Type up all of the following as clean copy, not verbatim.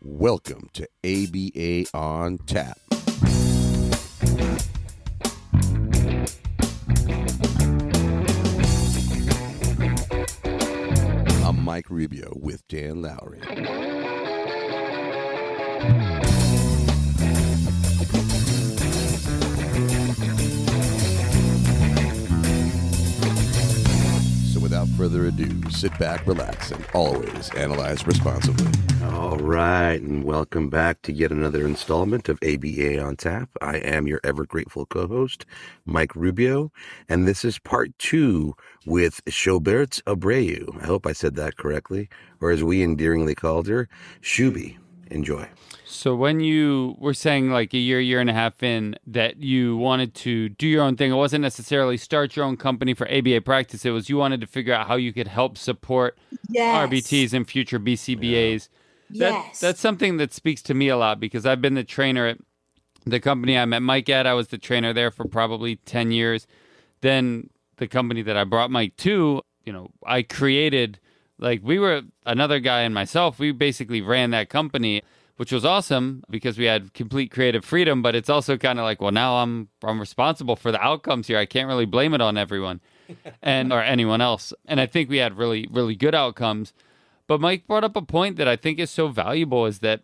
Welcome to ABA on Tap. I'm Mike Rubio with Dan Lowery. So without further ado, sit back, relax, and always analyze responsibly. All right, and welcome back to yet another installment of ABA on Tap. I am your ever grateful co-host, Mike Rubio, and this is part 2 with Shouberte Abreu. I hope I said that correctly, or as we endearingly called her, Shuby. Enjoy. So when you were saying like a year and a half in that you wanted to do your own thing, it wasn't necessarily start your own company for ABA practice. It was you wanted to figure out how you could help support RBTs and future BCBAs. That's something that speaks to me a lot because I've been the trainer at the company I met Mike at. I was the trainer there for probably 10 years. Then the company that I brought Mike to, I created, we were another guy and myself. We basically ran that company, which was awesome because we had complete creative freedom. But it's also kind of like, well, now I'm responsible for the outcomes here. I can't really blame it on everyone or anyone else. And I think we had really, really good outcomes. But Mike brought up a point that I think is so valuable is that,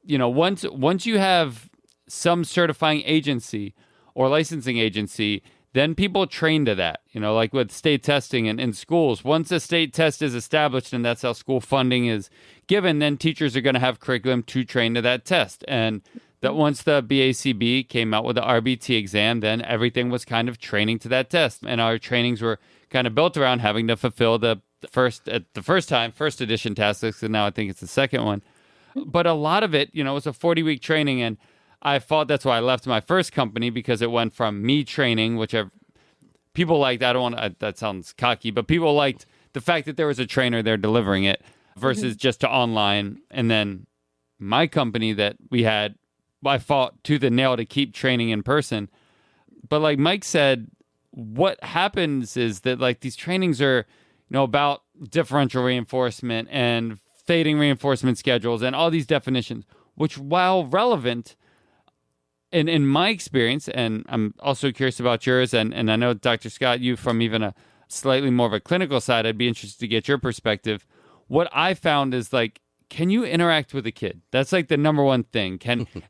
once you have some certifying agency or licensing agency, then people train to that, like with state testing in schools. Once a state test is established and that's how school funding is given, then teachers are going to have curriculum to train to that test. And that once the BACB came out with the RBT exam, then everything was kind of training to that test. And our trainings were kind of built around having to fulfill the first edition task list, and now I think it's the second one. But a lot of it, it was a 40-week training, and I thought that's why I left my first company, because it went from me training, which people liked. I don't want that sounds cocky, but people liked the fact that there was a trainer there delivering it versus just to online. And then my company that we had, I fought tooth and nail to keep training in person. But like Mike said, what happens is that these trainings are about differential reinforcement and fading reinforcement schedules and all these definitions, which, while relevant in my experience, and I'm also curious about yours, and I know, Dr. Scott, you from even a slightly more of a clinical side, I'd be interested to get your perspective. What I found is can you interact with a kid? That's the number one thing.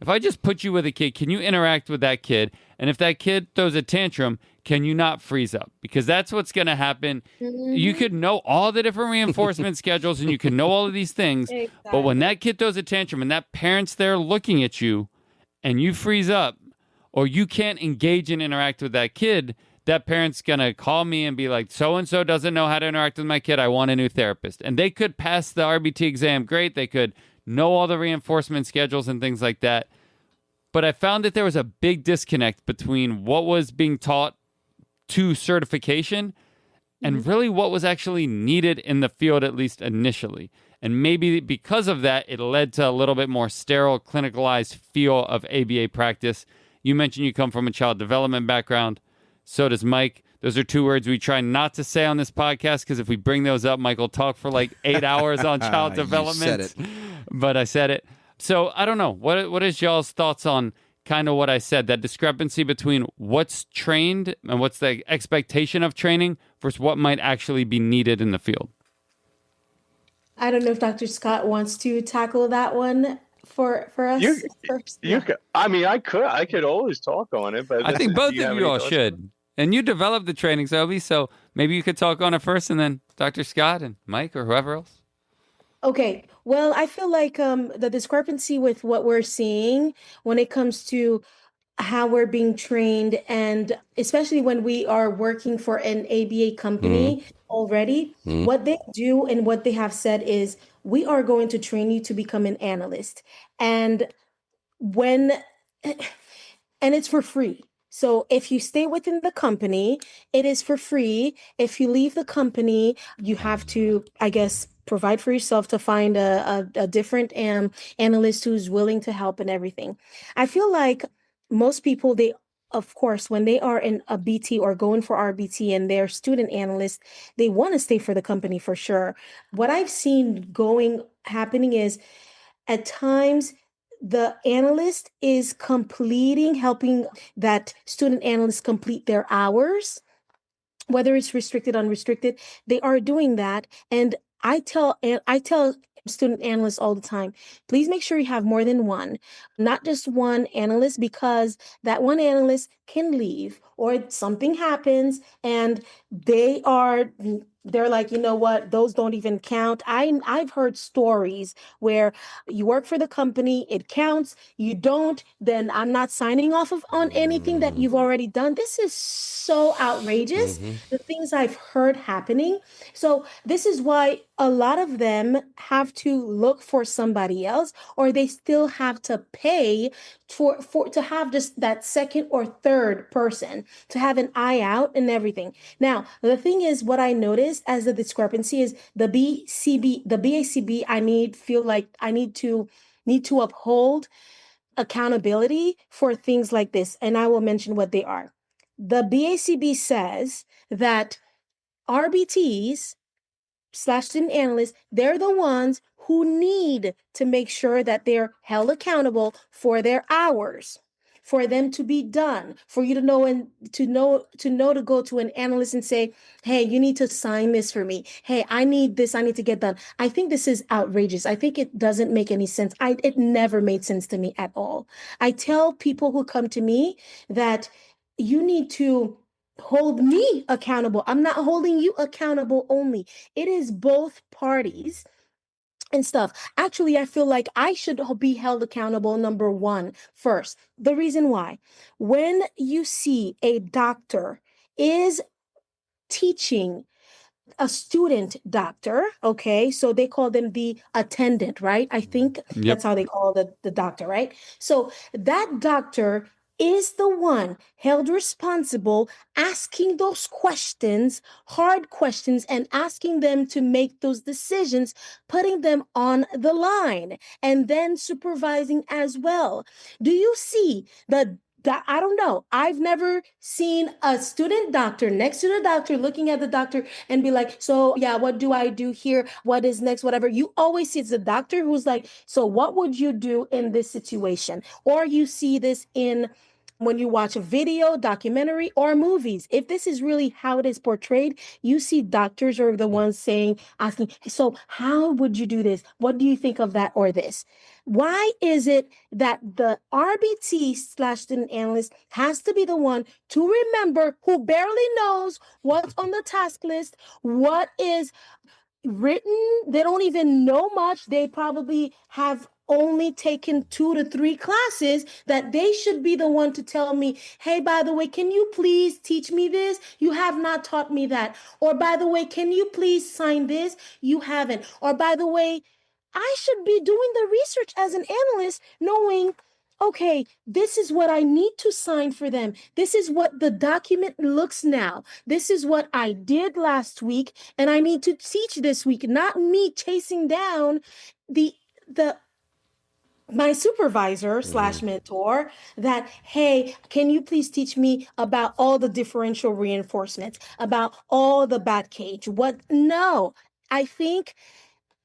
If I just put you with a kid, can you interact with that kid? And if that kid throws a tantrum, can you not freeze up? Because that's what's going to happen. Mm-hmm. You could know all the different reinforcement schedules and you can know all of these things. Exactly. But when that kid throws a tantrum and that parent's there looking at you and you freeze up or you can't engage and interact with that kid, that parent's going to call me and be like, so-and-so doesn't know how to interact with my kid. I want a new therapist. And they could pass the RBT exam great. They could know all the reinforcement schedules and things like that. But I found that there was a big disconnect between what was being taught to certification and really what was actually needed in the field, at least initially. And maybe because of that, it led to a little bit more sterile, clinicalized feel of ABA practice. You mentioned you come from a child development background. So does Mike. Those are two words we try not to say on this podcast because if we bring those up, Mike will talk for 8 hours on child development. You said it. But I said it. So I don't know. What is y'all's thoughts on kind of what I said, that discrepancy between what's trained and what's the expectation of training versus what might actually be needed in the field? I don't know if Dr. Scott wants to tackle that one for us first. I could always talk on it, but I think both of you all should. And you developed the training, Zoe, so maybe you could talk on it first, and then Dr. Scott and Mike or whoever else. Okay. Well, I feel like the discrepancy with what we're seeing when it comes to how we're being trained, and especially when we are working for an ABA company already, what they do and what they have said is, we are going to train you to become an analyst. And it's for free. So if you stay within the company, it is for free. If you leave the company, you have to, I guess, provide for yourself to find a different analyst who's willing to help and everything. I feel like most people, of course, when they are in a BT or going for RBT and they're student analysts, they want to stay for the company for sure. What I've seen happening is At times, the analyst is helping that student analyst complete their hours, whether it's restricted, unrestricted, they are doing that. And I tell student analysts all the time, please make sure you have more than one, not just one analyst, because that one analyst can leave or something happens and they're like, you know what, those don't even count. I've heard stories where you work for the company, it counts. You don't, then I'm not signing off on anything that you've already done. This is so outrageous. The things I've heard happening. So this is why a lot of them have to look for somebody else, or they still have to pay for to have just that second or third person to have an eye out and everything. Now, the thing is, what I noticed as the discrepancy is the BACB, feel like I need to uphold accountability for things like this. And I will mention what they are. The BACB says that RBTs / student analysts, they're the ones who need to make sure that they're held accountable for their hours, for them to be done, for you to know and to go to an analyst and say, hey, you need to sign this for me. Hey, I need this, I need to get done. I think this is outrageous. I think it doesn't make any sense. It never made sense to me at all. I tell people who come to me that you need to hold me accountable. I'm not holding you accountable only. It is both parties and stuff. Actually, I feel like I should be held accountable, number one, first. The reason why, when you see a doctor is teaching a student doctor, okay, so they call them the attendant, right? I think that's how they call the doctor, right? So that doctor is the one held responsible, asking those questions, hard questions, and asking them to make those decisions, putting them on the line, and then supervising as well. Do you see that? I don't know. I've never seen a student doctor next to the doctor looking at the doctor and be like, so yeah, what do I do here? What is next? Whatever. You always see it's the doctor who's like, so what would you do in this situation? Or you see this when you watch a video, documentary, or movies. If this is really how it is portrayed, you see doctors are the ones asking, so how would you do this? What do you think of that or this? Why is it that the RBT / student analyst has to be the one to remember, who barely knows what's on the task list, what is written? They don't even know much. They probably have only taken 2 to 3 classes, that they should be the one to tell me, hey, by the way, can you please teach me this? You have not taught me that. Or by the way, can you please sign this? You haven't. Or by the way, I should be doing the research as an analyst, knowing, okay, this is what I need to sign for them. This is what the document looks now. This is what I did last week, and I need to teach this week, not me chasing down my supervisor / mentor that, hey, can you please teach me about all the differential reinforcements, about all the back cage? No, I think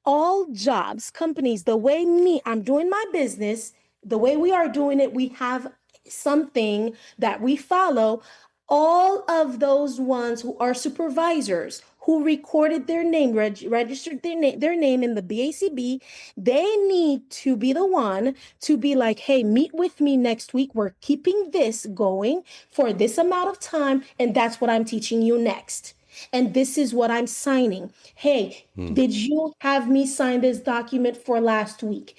all jobs, companies, the way I'm doing my business, the way we are doing it, we have something that we follow. All of those ones who are supervisors, who recorded their name, registered their name in the BACB, they need to be the one to be like, hey, meet with me next week. We're keeping this going for this amount of time, and that's what I'm teaching you next. And this is what I'm signing. Hey, did you have me sign this document for last week?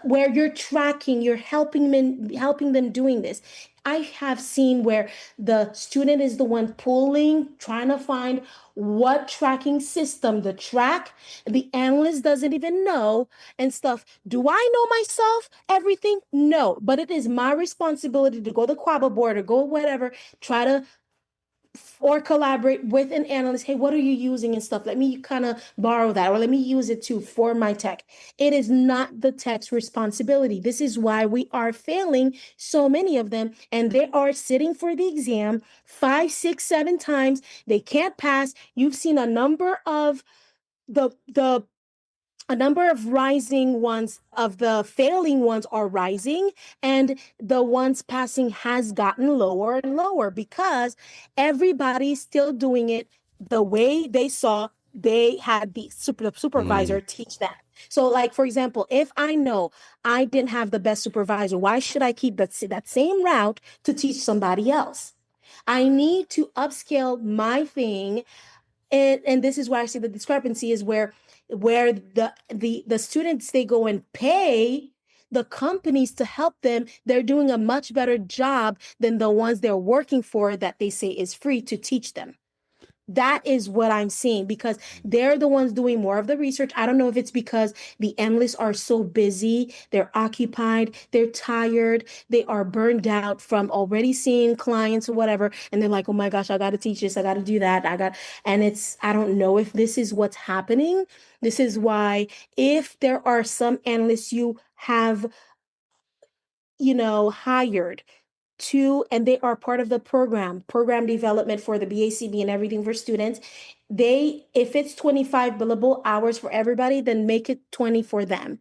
Where you're tracking, you're helping them doing this. I have seen where the student is the one trying to find what tracking system the analyst doesn't even know and stuff. Do I know myself everything? No, but it is my responsibility to go to the Quabba board or go whatever, try to or collaborate with an analyst. Hey, what are you using and stuff? Let me kind of borrow that, or let me use it too for my tech. It is not the tech's responsibility. This is why we are failing, so many of them, and they are sitting for the exam 5, 6, 7 times. They can't pass. You've seen a number of the a number of rising ones, of the failing ones are rising, and the ones passing has gotten lower and lower because everybody's still doing it the way they saw they had the supervisor teach them. So, like, for example, if I know I didn't have the best supervisor, why should I keep that same route to teach somebody else? I need to upscale my thing. And this is where I see the discrepancy is where the students, they go and pay the companies to help them. They're doing a much better job than the ones they're working for that they say is free to teach them. That is what I'm seeing, because they're the ones doing more of the research. I don't know if it's because the analysts are so busy, they're occupied, they're tired, they are burned out from already seeing clients or whatever. And they're like, oh my gosh, I got to teach this, I got to do that. I don't know if this is what's happening. This is why, if there are some analysts you have, hired and they are part of the program development for the BACB and everything for students, if it's 25 billable hours for everybody, then make it 20 for them.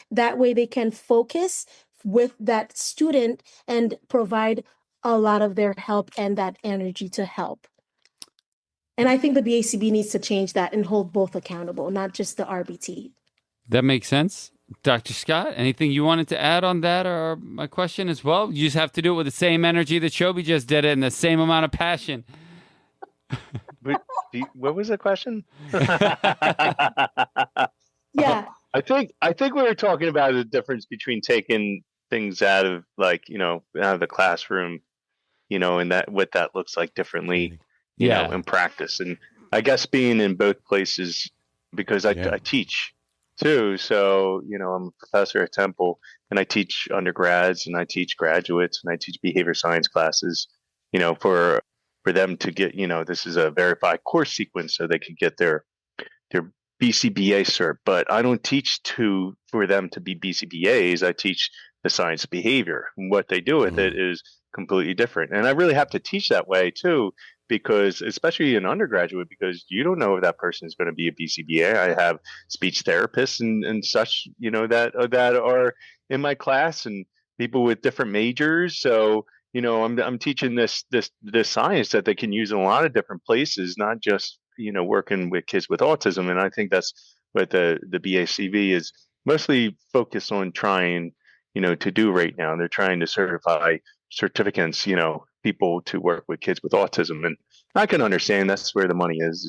That way they can focus with that student and provide a lot of their help and that energy to help. And I think the BACB needs to change that and hold both accountable, not just the RBT. That makes sense. Dr. Scott, anything you wanted to add on that or my question as well? You just have to do it with the same energy that Shobi just did it and the same amount of passion. But what was the question? Yeah. I think we were talking about the difference between taking things out of out of the classroom, and that what that looks like differently, in practice. And I guess being in both places, because I teach too. So, I'm a professor at Temple, and I teach undergrads and I teach graduates and I teach behavior science classes, for them to get, this is a verified course sequence so they can get their BCBA cert. But I don't teach for them to be BCBAs. I teach the science of behavior. And what they do with it is completely different. And I really have to teach that way too, because especially an undergraduate, because you don't know if that person is going to be a BCBA. I have speech therapists and such, that are in my class, and people with different majors. So, I'm teaching this science that they can use in a lot of different places, not just, working with kids with autism. And I think that's what the BACV is mostly focused on trying, to do right now. They're trying to certify certificates, people to work with kids with autism. And I can understand that's where the money is.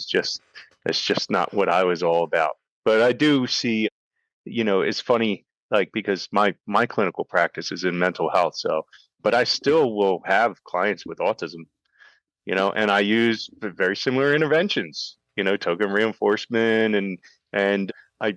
It's just not what I was all about. But I do see, it's funny, like, because my clinical practice is in mental health. So, but I still will have clients with autism, and I use very similar interventions, token reinforcement, and I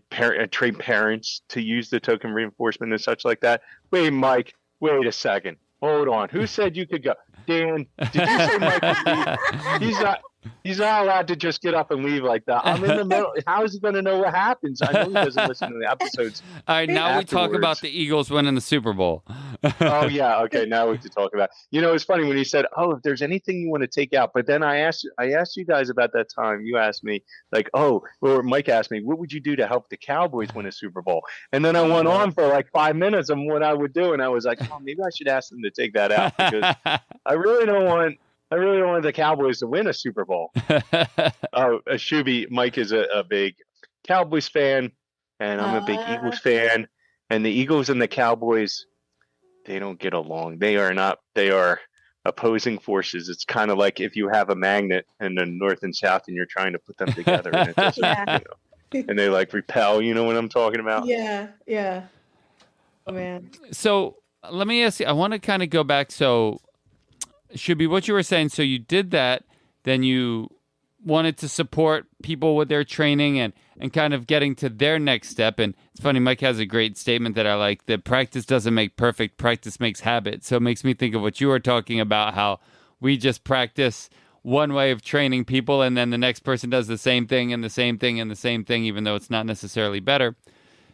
train parents to use the token reinforcement and such like that. Wait, Mike, wait a second. Hold on. Who said you could go? Dan, did you say Mike could leave? He's not allowed to just get up and leave like that. I'm in the middle. How is he going to know what happens? I know he doesn't listen to the episodes. All right, now we talk about the Eagles winning the Super Bowl. Oh, yeah. Okay, now we can talk about. It's funny when you said, "Oh, if there's anything you want to take out," but then I asked you guys about that time. You asked me like, "Oh," or Mike asked me, "What would you do to help the Cowboys win a Super Bowl?" And then I went on for like 5 minutes on what I would do, and I was like, "Oh, maybe I should ask them to take that out because I really don't want the Cowboys to win a Super Bowl." Mike is a big Cowboys fan, and I'm a big Eagles fan. And the Eagles and the Cowboys, they don't get along. They are opposing forces. It's kind of like if you have a magnet and the north and south, and you're trying to put them together, and it doesn't, and they like repel. You know what I'm talking about? Yeah. Oh man. So let me ask you. I want to kind of go back. So, Shubi, what you were saying, so you did that, then you wanted to support people with their training and kind of getting to their next step. And it's funny, Mike has a great statement that I like, that practice doesn't make perfect, practice makes habit. So it makes me think of what you were talking about, how we just practice one way of training people and then the next person does the same thing and the same thing and the same thing, even though it's not necessarily better.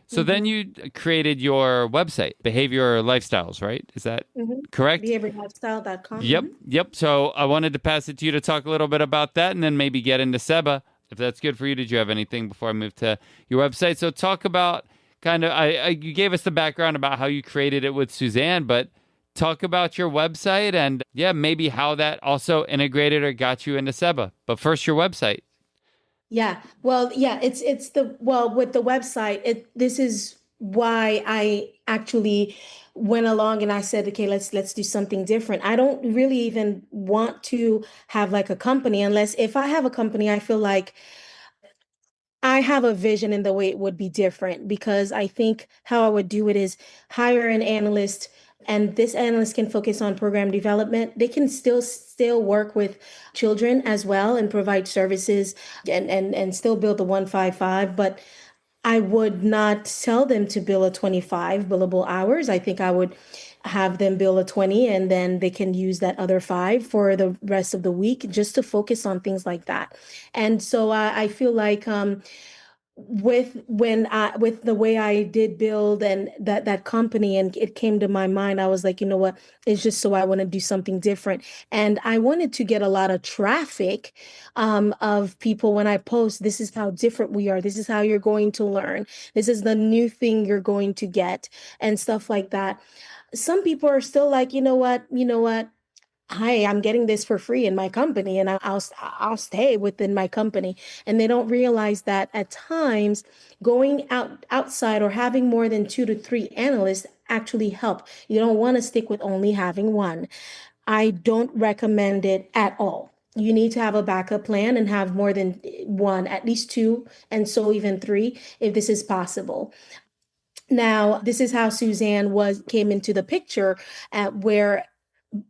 So then you created your website, Behaviour Lifestyles, right? Is that correct? BehaviorLifestyle.com. Yep. So I wanted to pass it to you to talk a little bit about that and then maybe get into Seba if that's good for you. Did you have anything before I move to your website? So talk about kind of, you gave us the background about how you created it with Suzanne, but talk about your website and maybe how that also integrated or got you into SEBA. But first, your website. Yeah. Well, yeah, with the website, this is why I actually went along and I said, okay, let's do something different. I don't really even want to have like a company unless if I have a company, I feel like I have a vision in the way it would be different because I think how I would do it is hire an analyst and this analyst can focus on program development. They can still work with children as well and provide services and still build the 155, but I would not tell them to bill a 25 billable hours. I think I would have them bill a 20 and then they can use that other 5 for the rest of the week just to focus on things like that. And so I feel like with the way I did build and that company and it came to my mind, I was like, you know what, it's just so I want to do something different. And I wanted to get a lot of traffic of people when I post, this is how different we are, this is how you're going to learn, this is the new thing you're going to get, and stuff like that. Some people are still like, you know what, hi, I'm getting this for free in my company and I'll stay within my company. And they don't realize that at times going outside or having more than 2 to 3 analysts actually help. You don't want to stick with only having one. I don't recommend it at all. You need to have a backup plan and have more than one, at least 2, and so even 3 if this is possible. Now, this is how Suzanne came into the picture where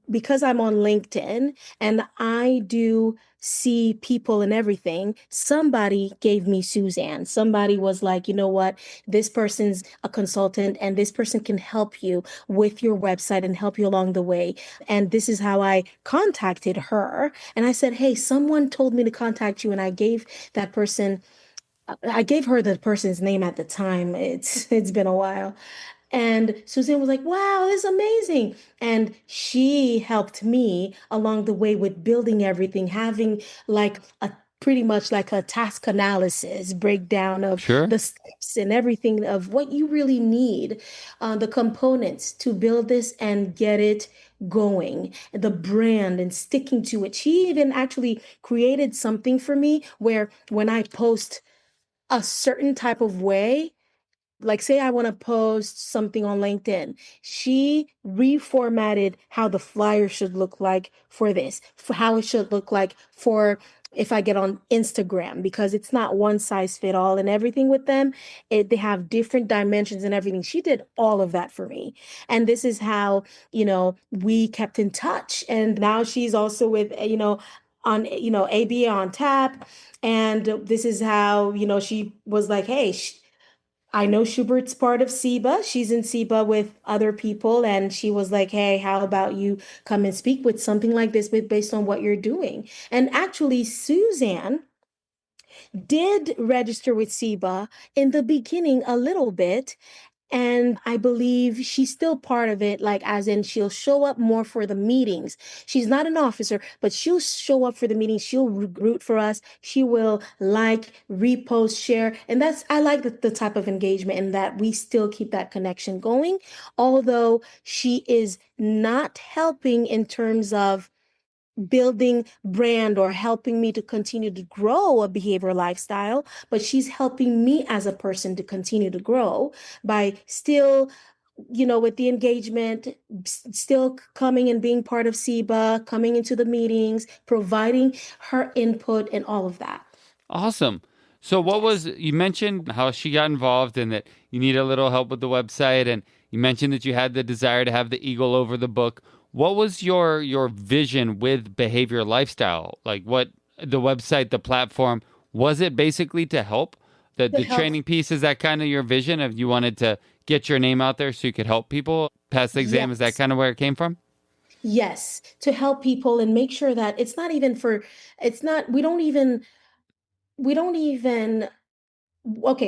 because I'm on LinkedIn and I do see people and everything, somebody gave me Suzanne. Somebody was like, you know what, this person's a consultant and this person can help you with your website and help you along the way. And this is how I contacted her. And I said, hey, someone told me to contact you. And I gave her the person's name at the time. It's been a while. And Suzanne was like, wow, this is amazing. And she helped me along the way with building everything, having like pretty much like a task analysis breakdown of Sure. the steps and everything of what you really need, the components to build this and get it going, the brand and sticking to it. She even actually created something for me where when I post a certain type of way, like say I want to post something on LinkedIn, she reformatted how the flyer should look like for this, for how it should look like for if I get on Instagram, because it's not one size fit all and everything with them. They have different dimensions and everything. She did all of that for me. And this is how, we kept in touch. And now she's also with, on, ABA on tap. And this is how, she was like, hey, I know Schouberte's part of SEBA. She's in SEBA with other people. And she was like, hey, how about you come and speak with something like this based on what you're doing? And actually, Suzanne did register with SEBA in the beginning a little bit. And I believe she's still part of it, like as in she'll show up more for the meetings. She's not an officer, but she'll show up for the meetings. She'll root for us. She will like, repost, share. And I like the type of engagement in that we still keep that connection going. Although she is not helping in terms of building brand or helping me to continue to grow a behavior lifestyle, but she's helping me as a person to continue to grow by still, with the engagement, still coming and being part of SEBA, coming into the meetings, providing her input and all of that. Awesome. So you mentioned how she got involved and that you need a little help with the website, and you mentioned that you had the desire to have the eagle over the book. What was your vision with Behavior Lifestyle? Like what the website, the platform, was it basically to help? The training piece, is that kind of your vision of you wanted to get your name out there so you could help people pass the exam? Yes. Is that kind of where it came from? Yes, to help people and make sure that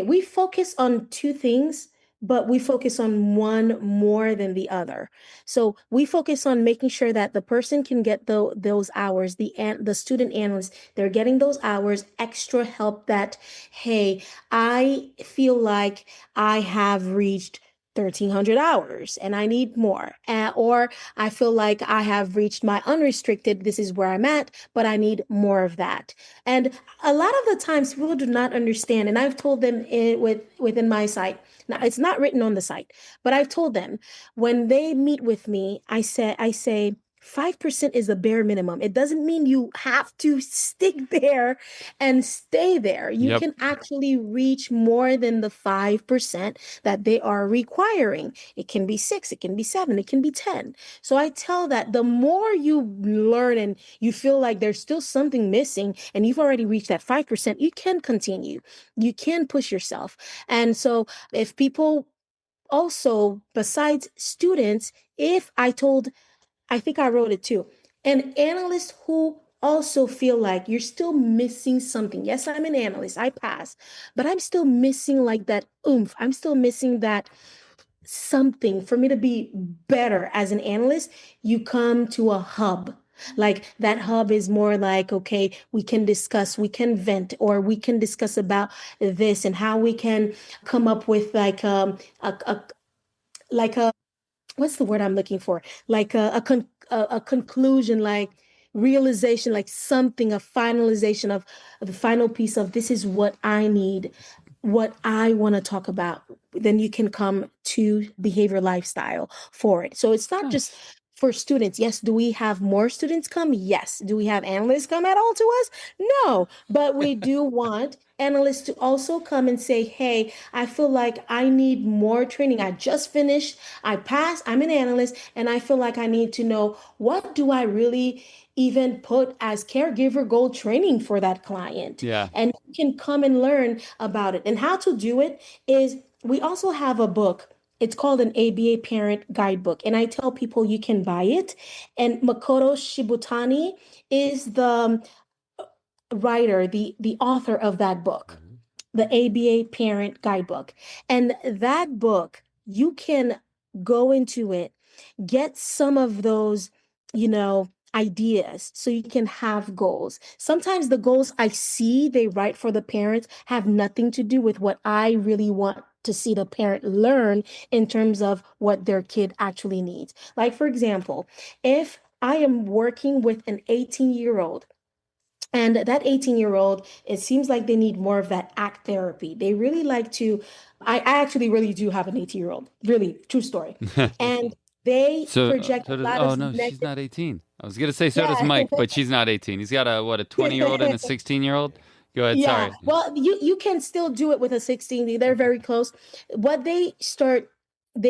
we focus on 2 things but we focus on one more than the other. So we focus on making sure that the person can get those hours, the student analyst, they're getting those hours, extra help that, hey, I feel like I have reached 1,300 hours and I need more. Or I feel like I have reached my unrestricted, this is where I'm at, but I need more of that. And a lot of the times people do not understand, and I've told them within my site. Now, it's not written on the site, but I've told them when they meet with me, I say 5% is the bare minimum. It doesn't mean you have to stick there and stay there. You Yep. can actually reach more than the 5% that they are requiring. It can be 6, it can be 7, it can be 10. So I tell that the more you learn and you feel like there's still something missing and you've already reached that 5%, you can continue. You can push yourself. And so if people also, besides students, if I think I wrote it too, an analyst who also feel like you're still missing something. Yes, I'm an analyst, I pass, but I'm still missing like that oomph. I'm still missing that something for me to be better as an analyst. You come to a hub. Like that hub is more like, okay, we can discuss, we can vent, or we can discuss about this and how we can come up with like like a what's the word I'm looking for? Like a conclusion, like realization, like something, a finalization of the final piece of this is what I need, what I want to talk about. Then you can come to behavior lifestyle for it. So it's not just Nice. for students. Yes. Do we have more students come? Yes. Do we have analysts come at all to us? No. But we do want analysts to also come and say, hey, I feel like I need more training. I just finished, I passed, I'm an analyst, and I feel like I need to know what do I really even put as caregiver goal training for that client. Yeah. And you can come and learn about it. And how to do it is we also have a book. It's called an ABA Parent Guidebook. And I tell people you can buy it. And Makoto Shibutani is the writer, the author of that book, the ABA Parent Guidebook. And that book, you can go into it, get some of those, ideas so you can have goals. Sometimes the goals I see they write for the parents have nothing to do with what I really want to see the parent learn in terms of what their kid actually needs. Like, for example, if I am working with an 18-year-old, and that 18-year-old, it seems like they need more of that act therapy. They really like to, I actually really do have an 18-year-old, really, true story. And they project So a does, lot oh of no, she's negative, not 18. I was gonna say so does yeah. Mike, but she's not 18. He's got a 20-year-old and a 16-year-old. Go ahead, Yeah. sorry. Well, you can still do it with a 16. They're very close. What they start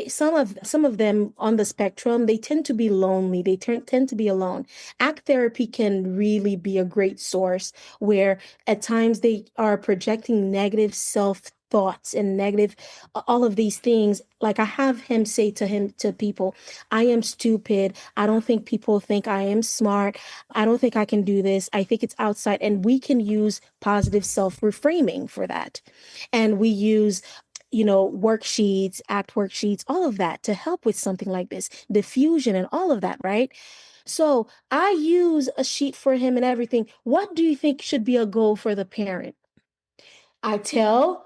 some of them on the spectrum, they tend to be lonely. They tend to be alone. Act therapy can really be a great source where at times they are projecting negative self thoughts and negative all of these things. Like I have him say to people, I am stupid. I don't think people think I am smart. I don't think I can do this. I think it's outside. And we can use positive self reframing for that. And we use worksheets, act worksheets, all of that to help with something like this, diffusion and all of that, right? So I use a sheet for him and everything. What do you think should be a goal for the parent? I tell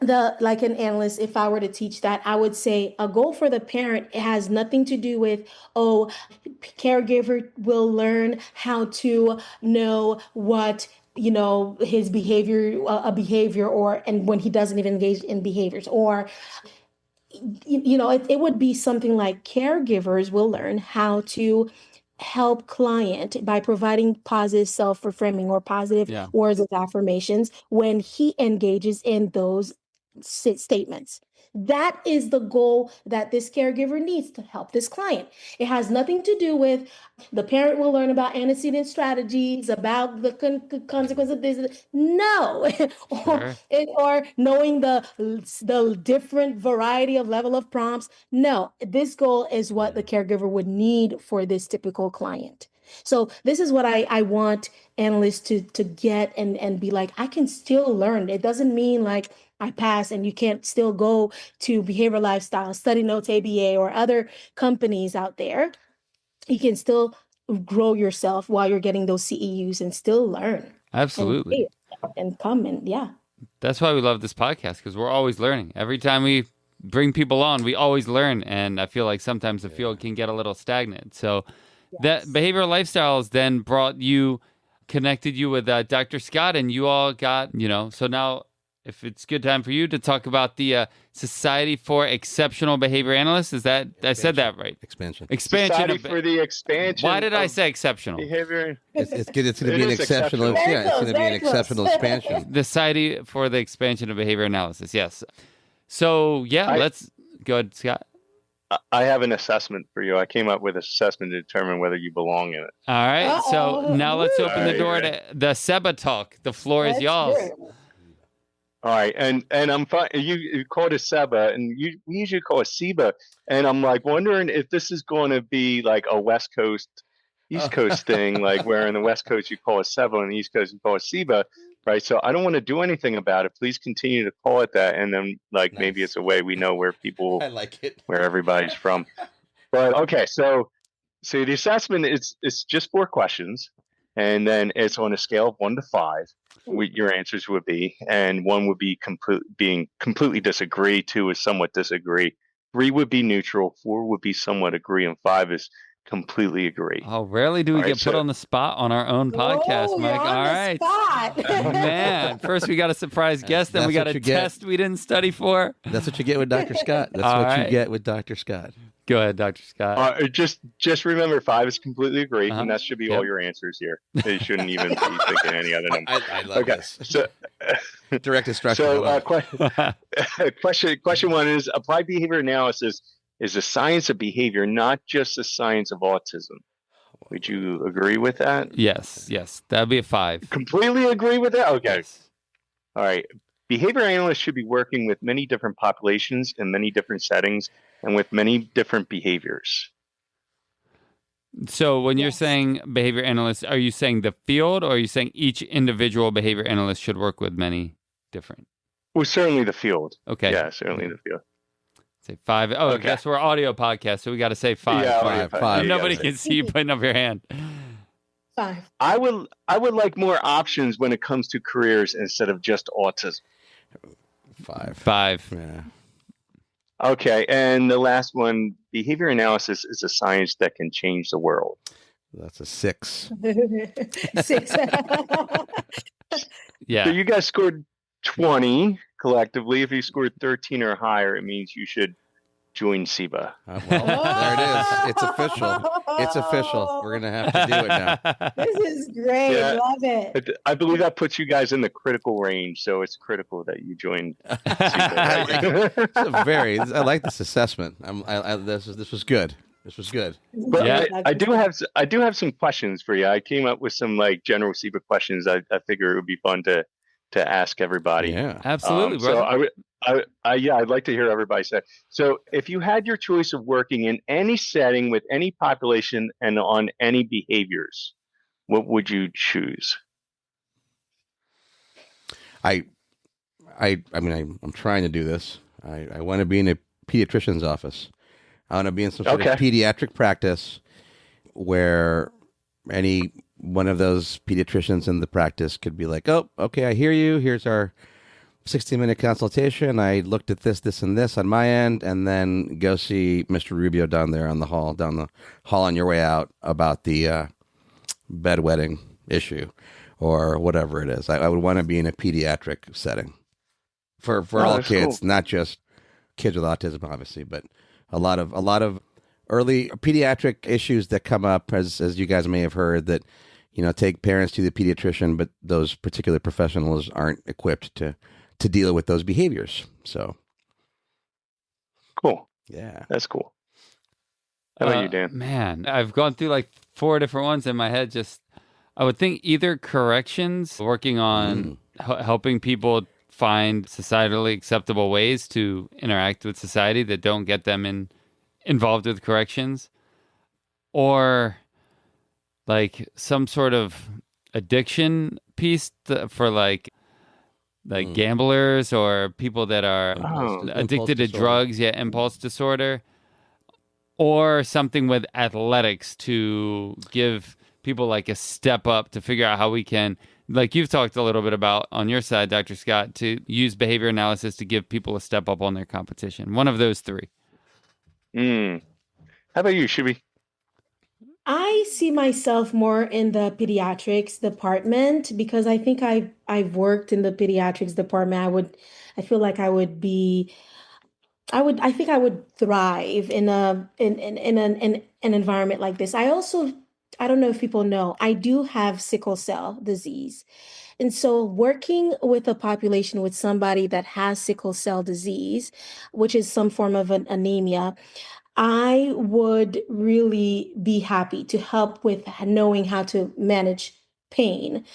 like an analyst, if I were to teach that, I would say a goal for the parent, it has nothing to do with, oh, caregiver will learn how to know what his behavior, a behavior, or and when he doesn't even engage in behaviors, or it would be something like caregivers will learn how to help client by providing positive self-reframing or positive Yeah. words of affirmations when he engages in those statements. That is the goal that this caregiver needs to help this client. It has nothing to do with the parent will learn about antecedent strategies, about the consequence of this. No, Sure. or knowing the different variety of level of prompts. No, this goal is what the caregiver would need for this typical client. So this is what I want analysts to get and be like, I can still learn. It doesn't mean like I pass and you can't still go to Behavior Lifestyle, Study Notes ABA, or other companies out there. You can still grow yourself while you're getting those CEUs and still learn. Absolutely. And come and yeah. That's why we love this podcast, because we're always learning. Every time we bring people on, we always learn. And I feel like sometimes the field can get a little stagnant. So that Behavioral Lifestyles then connected you with Dr. Scott, and you all got, so now if it's a good time for you to talk about the Society for Exceptional Behavior Analysts. Is that, I said that right? Expansion. Society for the expansion. Why did I say exceptional? Behavior. It's going to be an exceptional. Yeah, it's going to be an exceptional expansion. The Society for the Expansion of Behavior Analysis. Yes. So let's go ahead, Scott. I have an assessment for you. I came up with an assessment to determine whether you belong in it. All right. Uh-oh. So now let's open the door to the Seba talk. The floor is y'all's. All right, and I'm fine. You called it Seba, and we usually call it Seba, and I'm like wondering if this is going to be like a West Coast, East Coast thing, like where in the West Coast you call it Seba, and the East Coast you call it Seba, right? So I don't want to do anything about it. Please continue to call it that, and then maybe it's a way we know where people, I like it, where everybody's from. But okay, so the assessment it's just 4 questions. And then it's on a scale of 1 to 5, what your answers would be. And 1 would be being completely disagree, 2 is somewhat disagree, 3 would be neutral, 4 would be somewhat agree, and 5 is completely agree. Oh, rarely do we get put on the spot on our own podcast, Mike. All right. Man, first we got a surprise guest, then we got a test we didn't study for. That's what you get with Dr. Scott. That's what you get with Dr. Scott. Go ahead, Dr. Scott. Just remember 5 is completely agree, and that should be all your answers here. You shouldn't even be thinking any other number. I love this. So, direct instruction. So question 1 is: applied behavior analysis is a science of behavior, not just a science of autism. Would you agree with that? Yes. That'd be a 5. Completely agree with that? Okay. Yes. All right. Behavior analysts should be working with many different populations in many different settings and with many different behaviors. So when you're saying behavior analysts, are you saying the field, or are you saying each individual behavior analyst should work with many different? Well, certainly the field. Okay. Yeah, certainly the field. Say 5. Oh, okay. I guess we're audio podcast, so we got to say 5. Yeah, 5. Nobody can see you putting up your hand. 5. I would like more options when it comes to careers instead of just autism. 5. Yeah. Okay, and the last one, behavior analysis is a science that can change the world. That's a 6. 6. Yeah. So you guys scored 20 collectively. If you scored 13 or higher, it means you should join SEBA. Well, there it is. It's official. It's official. We're going to have to do it now. This is great. Yeah. Love it. I believe that puts you guys in the critical range, so it's critical that you join SEBA. I like this assessment. This was good. This was good. But yeah. I do have some questions for you. I came up with some general SEBA questions. I figure it would be fun to ask everybody. Yeah, absolutely. So I'd like to hear everybody say. So if you had your choice of working in any setting with any population and on any behaviors, what would you choose? I'm trying to do this. I want to be in a pediatrician's office. I want to be in some sort of pediatric practice where any one of those pediatricians in the practice could be like, oh, okay, I hear you. Here's our 60-minute consultation. I looked at this, and this on my end, and then go see Mr. Rubio down the hall on your way out about the bedwetting issue or whatever it is. I would want to be in a pediatric setting for all kids, cool. Not just kids with autism, obviously, but a lot of early pediatric issues that come up, as you guys may have heard, that take parents to the pediatrician, but those particular professionals aren't equipped to deal with those behaviors. So cool. Yeah, that's cool. How about you, Dan? Man, I've gone through 4 different ones in my head. I would think either corrections, working on helping people find societally acceptable ways to interact with society that don't get them involved with corrections, or like some sort of addiction piece for like gamblers or people that are addicted to drugs, impulse disorder, or something with athletics to give people like a step up to figure out how we can, like you've talked a little bit about on your side, Dr. Scott, to use behavior analysis to give people a step up on their competition. One of those three. How about you, Shibi? I see myself more in the pediatrics department because I think I've worked in the pediatrics department. I feel like I think I would thrive in an environment like this. I don't know if people know, I do have sickle cell disease. And so working with a population with somebody that has sickle cell disease, which is some form of an anemia, I would really be happy to help with knowing how to manage pain.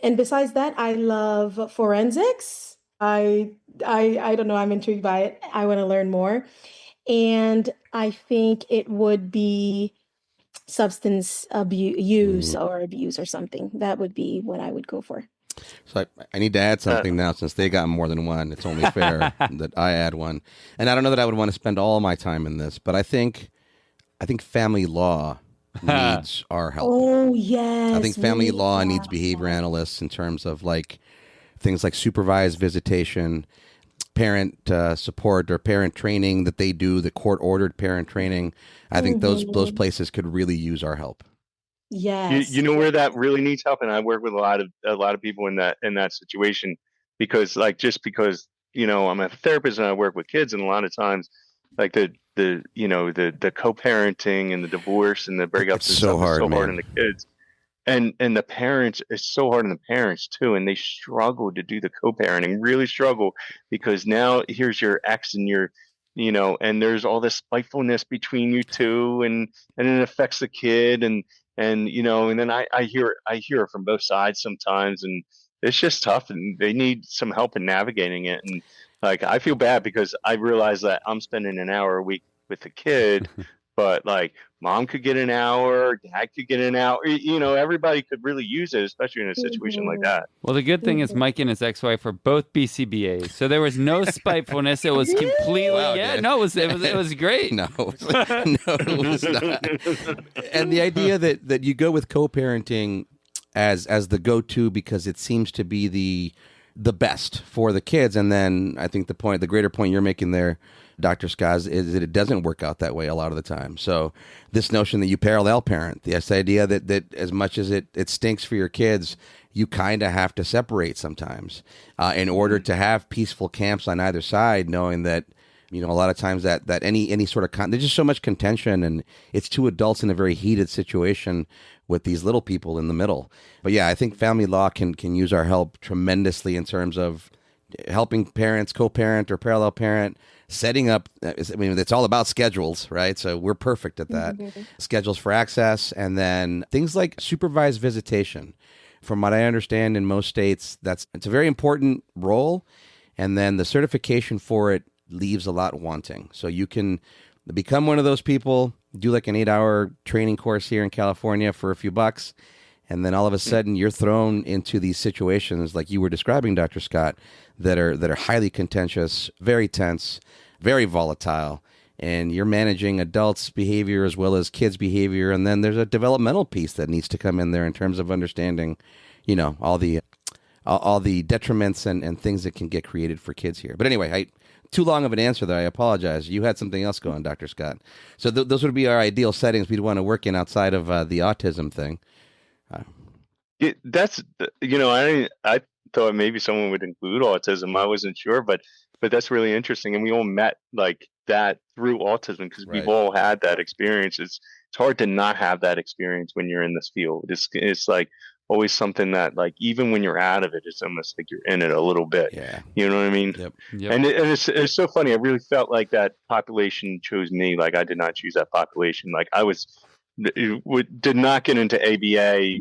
And besides that, I love forensics. I don't know, I'm intrigued by it. I want to learn more. And I think it would be substance use or abuse or something. That would be what I would go for. So I need to add something now, since they got more than one. It's only fair that I add one. And I don't know that I would want to spend all my time in this, but I think family law needs our help. Oh, yes. I think family law needs behavior analysts in terms of like things like supervised visitation, parent support or parent training that they do, the court-ordered parent training. I think those places could really use our help. Yes. You know where that really needs help, and I work with a lot of people in that situation, because because I'm a therapist and I work with kids, and a lot of times like the co-parenting and the divorce and the breakups and so stuff hard, is so hard on the kids, and the parents, it's so hard on the parents too, and they struggle to do the co-parenting, really struggle, because now here's your ex and your and there's all this spitefulness between you two, and it affects the kid, and then I hear it from both sides sometimes, and it's just tough, and they need some help in navigating it. And like, I feel bad because I realize that I'm spending an hour a week with the kid, but like mom could get an hour, dad could get an hour, everybody could really use it, especially in a situation like that. Well, the good thing is Mike and his ex-wife are both BCBAs, so there was no spitefulness. It was completely, it was great. No, it was not. And the idea that you go with co-parenting as the go-to because it seems to be the best for the kids, and then I think the greater point you're making there, Dr. Skaz, is that it doesn't work out that way a lot of the time. So this notion that you parallel parent, this idea that as much as it stinks for your kids, you kind of have to separate sometimes in order to have peaceful camps on either side, knowing that, a lot of times that any sort of there's just so much contention, and it's two adults in a very heated situation with these little people in the middle. But yeah, I think family law can use our help tremendously in terms of helping parents co-parent or parallel parent, setting up, it's all about schedules, right? So we're perfect at that. Schedules for access, and then things like supervised visitation. From what I understand, in most states, it's a very important role, and then the certification for it leaves a lot wanting. So you can become one of those people, do like an 8-hour training course here in California for a few bucks, and then all of a sudden you're thrown into these situations like you were describing, Dr. Scott, that are highly contentious, very tense, very volatile, and you're managing adults' behavior as well as kids' behavior, and then there's a developmental piece that needs to come in there in terms of understanding, all the detriments and things that can get created for kids here. But anyway, too long of an answer there. I apologize. You had something else going, Dr. Scott. So those would be our ideal settings we'd want to work in outside of the autism thing. That's I thought maybe someone would include autism. I wasn't sure, but that's really interesting. And we all met like that through autism, because we've all had that experience. It's hard to not have that experience when you're in this field. It's like always something that, like, even when you're out of it, it's almost like you're in it a little bit. Yeah. You know what I mean? Yep. And it's so funny. I really felt like that population chose me. Like, I did not choose that population. Like, did not get into ABA,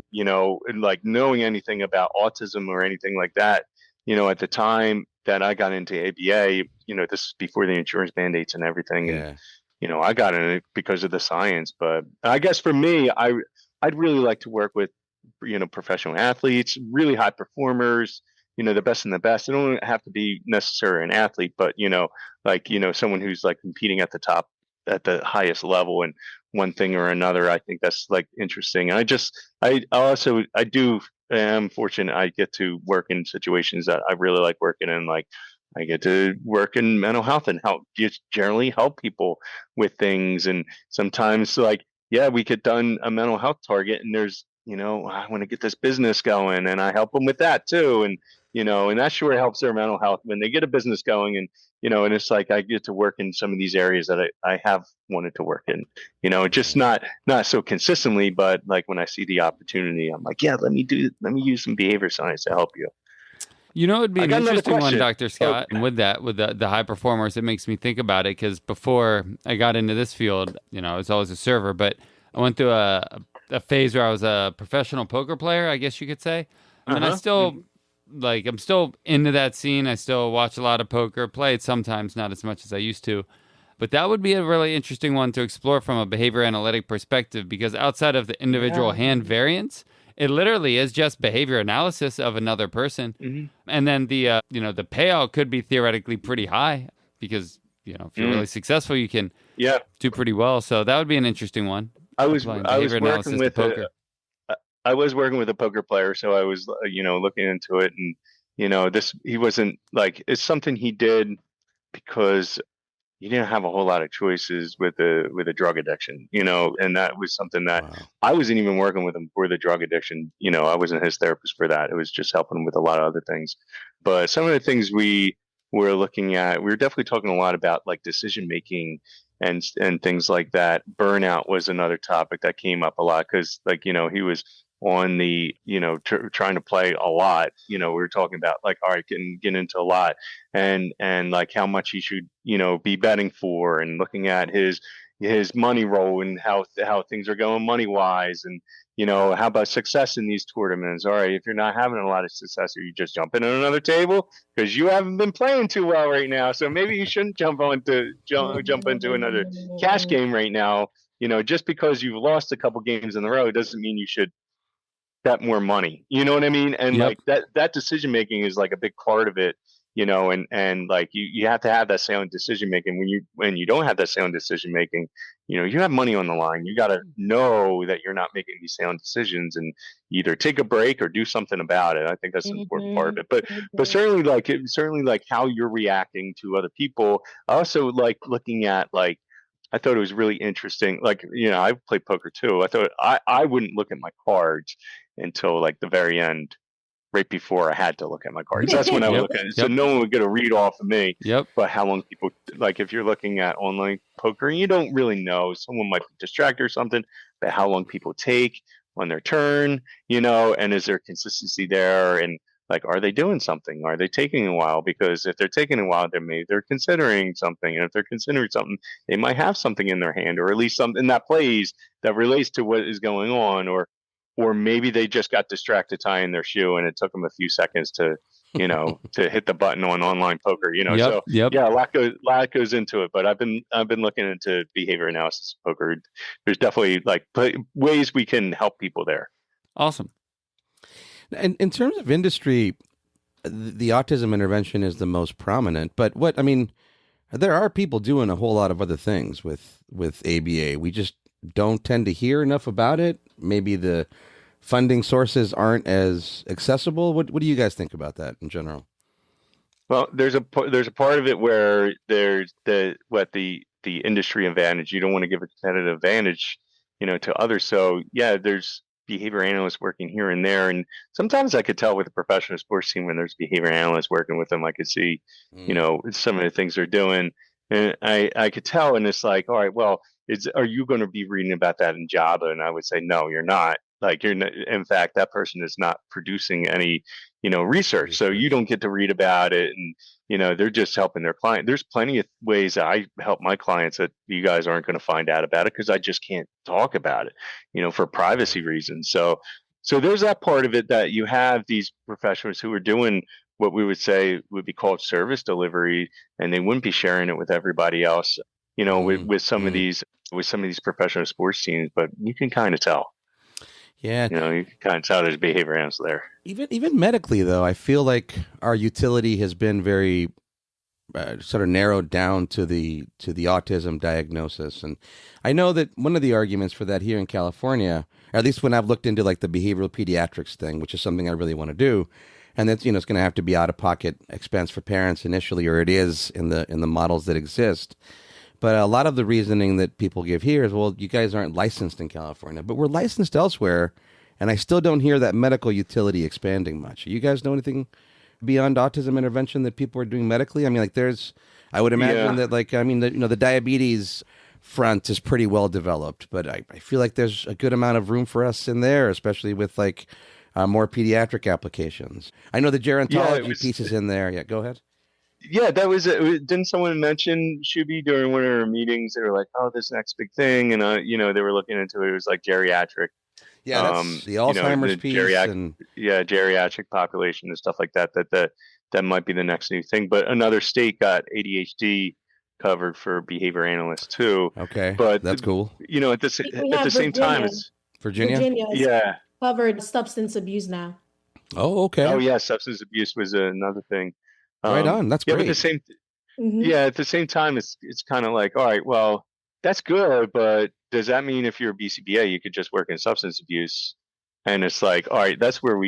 like knowing anything about autism or anything like that. At the time that I got into ABA, this is before the insurance mandates and everything. Yeah. And, I got in it because of the science. But I guess for me, I'd really like to work with, professional athletes, really high performers, the best and the best. They don't have to be necessarily an athlete, but, someone who's like competing at the top, at the highest level in one thing or another. I think that's like interesting. And I'm fortunate I get to work in situations that I really like working in. Like I get to work in mental health and just generally help people with things. And sometimes we get done a mental health target and there's, I want to get this business going and I help them with that too. And, and that sure helps their mental health when they get a business going. And, and it's like I get to work in some of these areas that I have wanted to work in, just not so consistently, but like when I see the opportunity, I'm like, yeah, let me use some behavior science to help you. It'd be an interesting one, Dr. Scott. And with the high performers, it makes me think about it because before I got into this field, I was always a server, but I went through a phase where I was a professional poker player, I guess you could say. And I still, I'm still into that scene. I still watch a lot of poker, play it sometimes, not as much as I used to. But that would be a really interesting one to explore from a behavior analytic perspective because outside of the individual hand variance, it literally is just behavior analysis of another person. Mm-hmm. And then the payout could be theoretically pretty high because, if you're really successful, you can do pretty well. So that would be an interesting one. I was working with a poker player. So I was, looking into it and, he wasn't it's something he did because you didn't have a whole lot of choices with a drug addiction, and that was something that I wasn't even working with him for the drug addiction. I wasn't his therapist for that. It was just helping him with a lot of other things. But some of the things we were looking at, we were definitely talking a lot about like decision making and things like that. Burnout was another topic that came up a lot because he was on the, trying to play a lot, we were talking about like, all right, get into a lot and like how much he should, be betting for and looking at his money roll and how things are going money wise. And, how about success in these tournaments? All right, if you're not having a lot of success, are you just jumping on another table? Because you haven't been playing too well right now. So maybe you shouldn't jump into another cash game right now. Just because you've lost a couple games in a row doesn't mean you should bet more money. You know what I mean? And like that decision making is like a big part of it, and like you have to have that sound decision making. When you don't have that sound decision making, you have money on the line. You got to know that you're not making these sound decisions and either take a break or do something about it. I think that's an important part of it. But certainly like how you're reacting to other people. I also like looking at I thought it was really interesting. I play poker too. I thought I wouldn't look at my cards until like the very end, right before I had to look at my cards. That's when I would look at it. So no one would get a read off of me. But how long people, if you're looking at online poker and you don't really know, someone might be distracted or something, but how long people take on their turn, and is there consistency there? And are they doing something? Are they taking a while? Because if they're taking a while, they're considering something. And if they're considering something, they might have something in their hand, or at least something that plays that relates to what is going on, or maybe they just got distracted tying their shoe and it took them a few seconds to, to hit the button on online poker, So yeah, a lot goes into it, but I've been looking into behavior analysis of poker. There's definitely ways we can help people there. Awesome. And in terms of industry, the autism intervention is the most prominent, but there are people doing a whole lot of other things with ABA. We just don't tend to hear enough about it. Maybe the funding sources aren't as accessible. What do you guys think about that in general? Well, there's a part of it where there's the industry advantage. You don't want to give a competitive advantage, to others. So yeah, there's behavior analysts working here and there, and sometimes I could tell with a professional sports team when there's behavior analysts working with them. I could see, some of the things they're doing, and I could tell. And it's like, all right, well, are you going to be reading about that in Java? And I would say, no, you're not. You're not, in fact, that person is not producing any, research. So you don't get to read about it. And, they're just helping their client. There's plenty of ways that I help my clients that you guys aren't going to find out about it because I just can't talk about it, for privacy reasons. So there's that part of it that you have these professionals who are doing what we would say would be called service delivery, and they wouldn't be sharing it with everybody else, with some of these professional sports teams, but you can kind of tell. Yeah. You can kind of tell there's behavior analysts there. Even medically, though, I feel like our utility has been very sort of narrowed down to the autism diagnosis. And I know that one of the arguments for that here in California, or at least when I've looked into like the behavioral pediatrics thing, which is something I really want to do, and that's, it's going to have to be out of pocket expense for parents initially, or it is in the models that exist. But a lot of the reasoning that people give here is, well, you guys aren't licensed in California, but we're licensed elsewhere, and I still don't hear that medical utility expanding much. You guys know anything beyond autism intervention that people are doing medically? I mean, like I would imagine that the diabetes front is pretty well developed, but I feel like there's a good amount of room for us in there, especially with like more pediatric applications. I know the gerontology piece is in there. Yeah, go ahead. Yeah, didn't someone mention Shouberte during one of our meetings? They were like, oh, this next big thing. And, they were looking into it. It was like geriatric. Yeah, that's the Alzheimer's piece. Geriatric population and stuff like that, that might be the next new thing. But another state got ADHD covered for behavior analysts too. Okay, but that's cool. At the same time, it's Virginia covered substance abuse now. Oh, okay. Oh, yeah, substance abuse was another thing. Right on. That's great. But at the same time, it's kind of like, all right, well, that's good, but does that mean if you're a BCBA, you could just work in substance abuse? And it's like, all right, that's where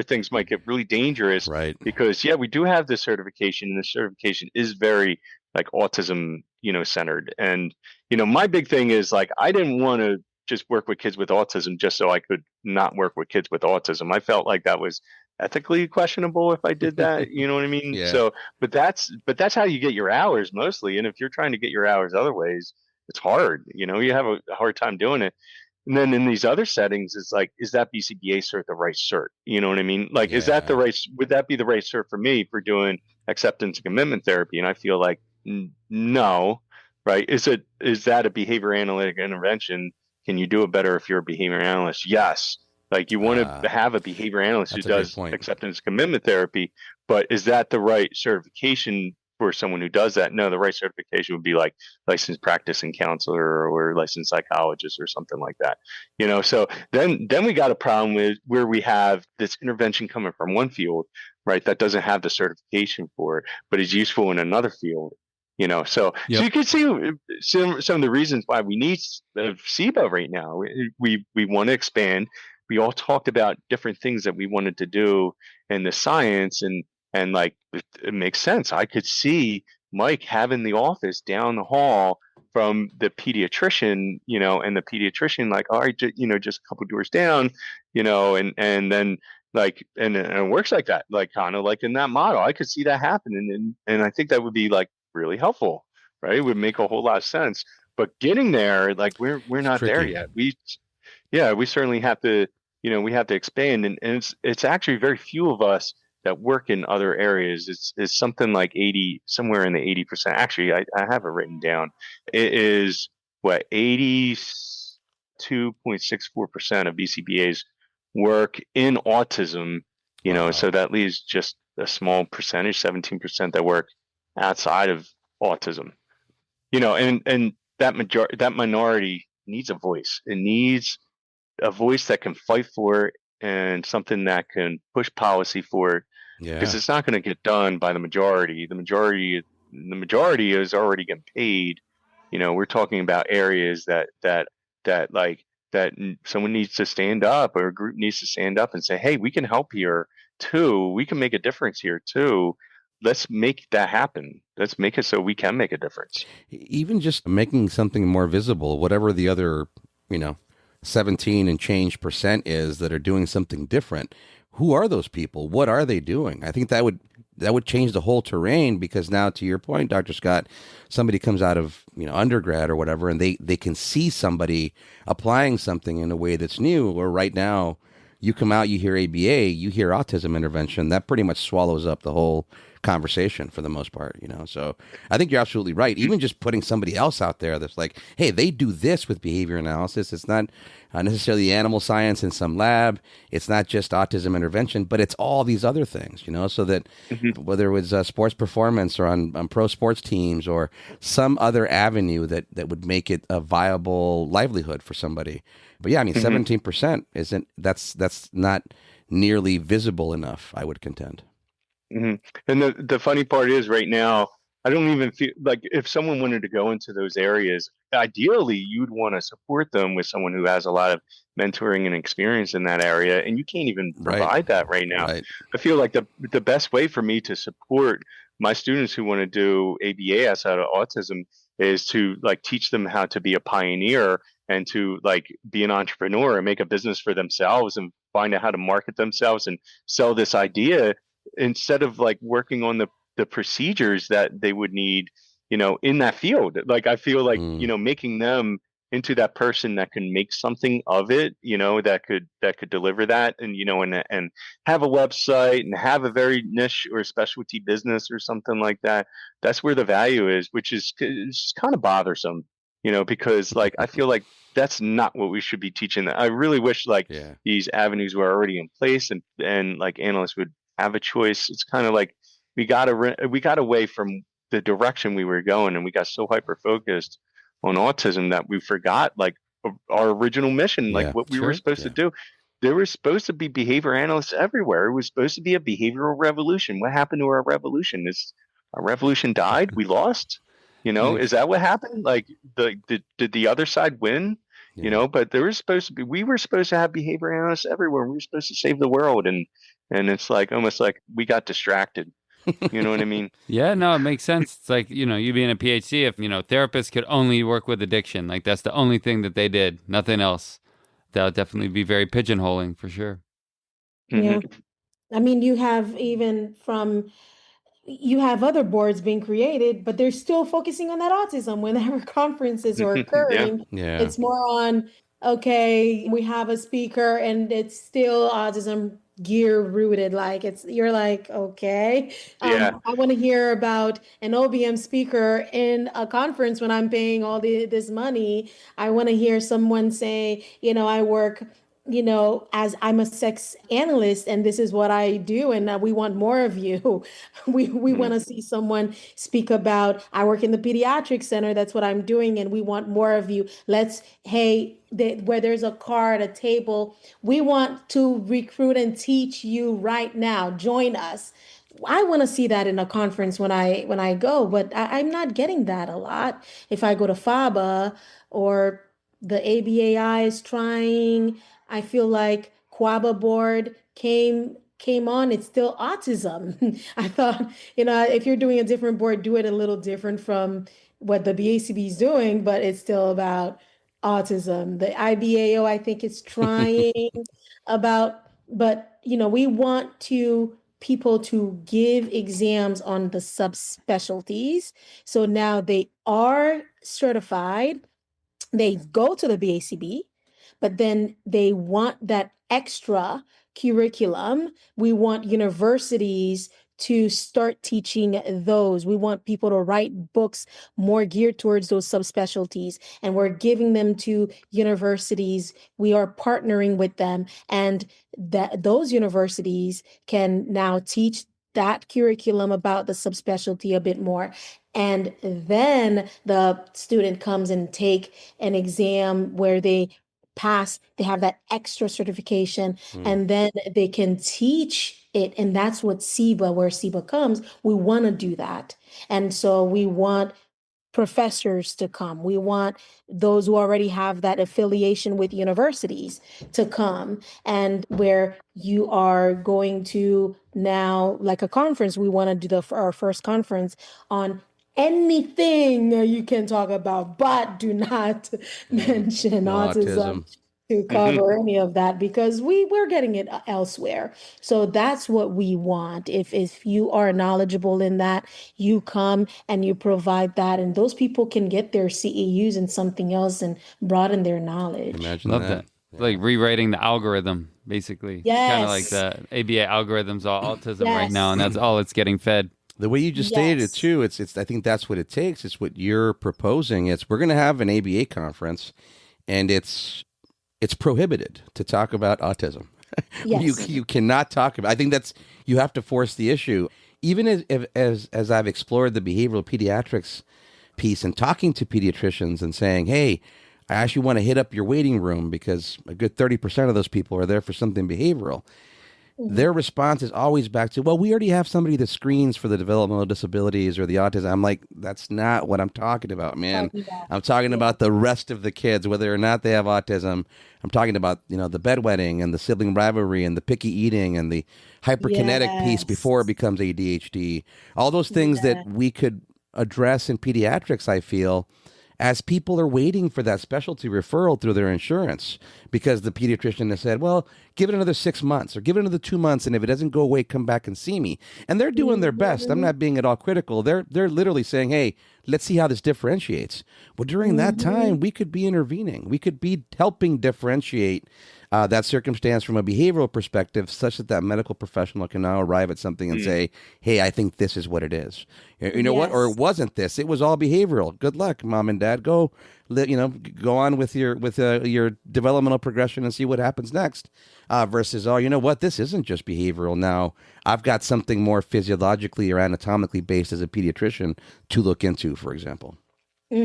things might get really dangerous, right? Because we do have this certification, and the certification is very like autism, centered. And my big thing is like, I didn't want to just work with kids with autism just so I could not work with kids with autism. I felt like that was ethically questionable if I did that. You know what I mean? Yeah. So, but that's how you get your hours mostly. And if you're trying to get your hours other ways, it's hard. You have a hard time doing it. And then in these other settings, it's like, is that BCBA cert the right cert? You know what I mean? Like, is that would that be the right cert for me for doing acceptance and commitment therapy? And I feel like, no, right? Is that a behavior analytic intervention? Can you do it better if you're a behavior analyst? Yes. Like you want to have a behavior analyst who does acceptance commitment therapy, but is that the right certification for someone who does that? No, the right certification would be like licensed practicing counselor or licensed psychologist or something like that. So then we got a problem with where we have this intervention coming from one field, right, that doesn't have the certification for it, but is useful in another field. So you can see some of the reasons why we need SIBA right now. We want to expand. We all talked about different things that we wanted to do in the science, and like it makes sense. I could see Mike having the office down the hall from the pediatrician, and the pediatrician like, all right, just a couple doors down, and then like, and it works like that, like kind of like in that model. I could see that happening, and I think that would be like really helpful, right? It would make a whole lot of sense. But getting there, like we're not there yet. We certainly have to, we have to expand, and it's actually very few of us that work in other areas. It's something like 80, somewhere in the 80%. Actually, I have it written down. It is 82.64% of BCBAs work in autism, so that leaves just a small percentage, 17%, that work outside of autism, and that minority needs a voice. It needs a voice that can fight for it and something that can push policy for it, because it's not going to get done by the majority. The majority is already getting paid. We're talking about areas that someone needs to stand up, or a group needs to stand up and say, hey, we can help here too. We can make a difference here too. Let's make that happen. Let's make it so we can make a difference. Even just making something more visible, whatever the other, 17 and change percent is that are doing something different. Who are those people? What are they doing? I think that would change the whole terrain, because now, to your point, Dr. Scott, somebody comes out of undergrad or whatever, and they can see somebody applying something in a way that's new. Or right now, you come out, you hear ABA, you hear autism intervention, that pretty much swallows up the whole conversation for the most part, So I think you're absolutely right. Even just putting somebody else out there that's like, hey, they do this with behavior analysis. It's not necessarily animal science in some lab. It's not just autism intervention, but it's all these other things, so that whether it was sports performance or on pro sports teams or some other avenue that would make it a viable livelihood for somebody. But yeah, I mean, 17% that's not nearly visible enough, I would contend. And the funny part is right now, I don't even feel like if someone wanted to go into those areas, ideally you'd want to support them with someone who has a lot of mentoring and experience in that area. And you can't even provide that right now. Right. I feel like the best way for me to support my students who want to do ABA outside of autism is to like teach them how to be a pioneer and to like be an entrepreneur and make a business for themselves and find out how to market themselves and sell this idea instead of like working on the procedures that they would need, in that field. Like, I feel like, making them into that person that can make something of it, that could deliver that and, and have a website and have a very niche or specialty business or something like that. That's where the value is, which is kind of bothersome, because like, I feel like that's not what we should be teaching. I really wish these avenues were already in place and like analysts would have a choice. It's kind of like we got away from the direction we were going, and we got so hyper focused on autism that we forgot like our original mission, like what we were supposed to do. There were supposed to be behavior analysts everywhere. It was supposed to be a behavioral revolution. What happened to our revolution? Our revolution died. We lost. Is that what happened? Like did the other side win? But we were supposed to have behavior analysts everywhere. We were supposed to save the world, and it's like almost like we got distracted. You know what I mean? Yeah, no, it makes sense. It's like, you being a PhD, if, therapists could only work with addiction, like that's the only thing that they did, nothing else. That would definitely be very pigeonholing for sure. Yeah. I mean, you have other boards being created, but they're still focusing on that autism whenever conferences are occurring. Yeah. It's more on, okay, we have a speaker and it's still autism gear rooted. Like you're like, okay, I want to hear about an OBM speaker in a conference when I'm paying all this money. I want to hear someone say, I work as I'm a sex analyst and this is what I do and we want more of you. We want to see someone speak about, I work in the pediatric center, that's what I'm doing and we want more of you. Where there's a card, a table, we want to recruit and teach you right now. Join us. I want to see that in a conference when I go, but I'm not getting that a lot. If I go to FABA or the ABAI is trying, I feel like Quaba board came on, it's still autism. I thought, if you're doing a different board, do it a little different from what the BACB is doing, but it's still about autism. The IBAO, I think it's trying but we want people to give exams on the subspecialties. So now they are certified, they go to the BACB, but then they want that extra curriculum. We want universities to start teaching those. We want people to write books more geared towards those subspecialties, and we're giving them to universities. We are partnering with them, and those universities can now teach that curriculum about the subspecialty a bit more. And then the student comes and take an exam where they pass, they have that extra certification, and then they can teach it. And that's what SIBA, where SIBA comes, we want to do that. And so we want professors to come. We want those who already have that affiliation with universities to come. And where you are going to now, like a conference, we want to do our first conference on anything you can talk about, but do not mention autism to cover any of that, because we're getting it elsewhere. So that's what we want. If you are knowledgeable in that, you come and you provide that, and those people can get their CEUs in something else and broaden their knowledge. Imagine Love that. Yeah. Like rewriting the algorithm, basically. Yes. Kind of like the ABA algorithms, all autism right now, and that's all it's getting fed. The way you just stated it too, it's I think that's what it takes. It's what you're proposing. We're going to have an ABA conference, and it's prohibited to talk about autism. Yes. You cannot talk about. I think you have to force the issue. Even as I've explored the behavioral pediatrics piece and talking to pediatricians and saying, hey, I actually want to hit up your waiting room because a good 30% of those people are there for something behavioral. Their response is always back to, well, we already have somebody that screens for the developmental disabilities or the autism. I'm like, that's not what I'm talking about, man. I'm talking about the rest of the kids, whether or not they have autism. I'm talking about, the bedwetting and the sibling rivalry and the picky eating and the hyperkinetic piece before it becomes ADHD. All those things that we could address in pediatrics, I feel, as people are waiting for that specialty referral through their insurance, because the pediatrician has said, well, give it another 6 months or give it another 2 months. And if it doesn't go away, come back and see me. And they're doing their best. I'm not being at all critical. They're literally saying, hey, let's see how this differentiates. Well, during that time, we could be intervening. We could be helping differentiate that circumstance from a behavioral perspective, such that medical professional can now arrive at something and say, hey, I think this is what it is. You know what? Or it wasn't this. It was all behavioral. Good luck, mom and dad. Go on with your developmental progression and see what happens next. Versus, oh, you know what? This isn't just behavioral. Now I've got something more physiologically or anatomically based as a pediatrician to look into, for example. I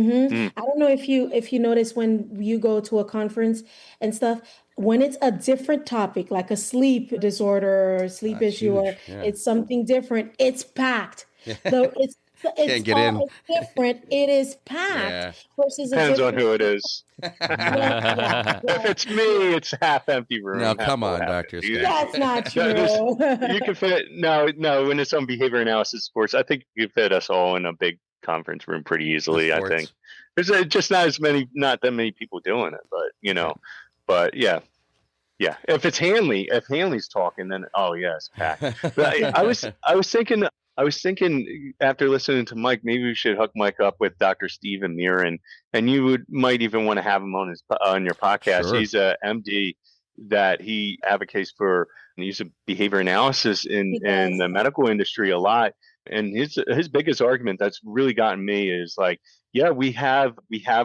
don't know if you notice when you go to a conference and stuff, when it's a different topic, like a sleep disorder or sleep issue, or it's something different, it's packed. So it's Can't get in. It's different. It is packed versus depends on who it is. If it's me, it's half empty room. No, come on, Dr. Scott. That's not true. You can fit no. When it's on behavior analysis sports, I think you fit us all in a big conference room pretty easily. I think there's just not that many people doing it, but yeah. If Hanley's talking, then it's packed. But I was thinking after listening to Mike, maybe we should hook Mike up with Dr. Stephen Mirren, and you might even want to have him on your podcast. Sure. He's a MD that he advocates for. And he's a behavior analysis in the medical industry a lot. And his biggest argument that's really gotten me is like, we have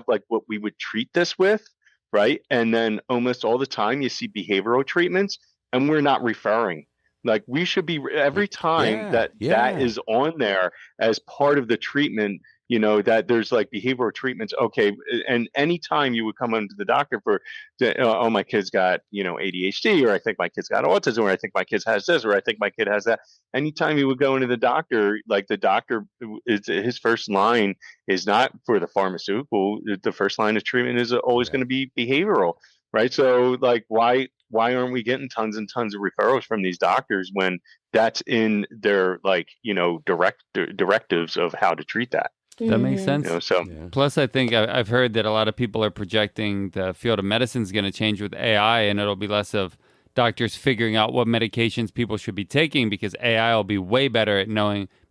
like what we would treat this with, right? And then almost all the time you see behavioral treatments and we're not referring. Like we should be every time that is on there as part of the treatment, that there's like behavioral treatments. Okay. And anytime you would come into the doctor for, my kid's got, ADHD, or I think my kid's got autism, or I think my kid has this, or I think my kid has that. Anytime you would go into the doctor, like the doctor, his first line is not for the pharmaceutical. The first line of treatment is always going to be behavioral. Right. So like, why aren't we getting tons and tons of referrals from these doctors when that's in their directives of how to treat that? That makes sense. Plus, I think I've heard that a lot of people are projecting the field of medicine is going to change with AI, and it'll be less of doctors figuring out what medications people should be taking, because AI will be way better at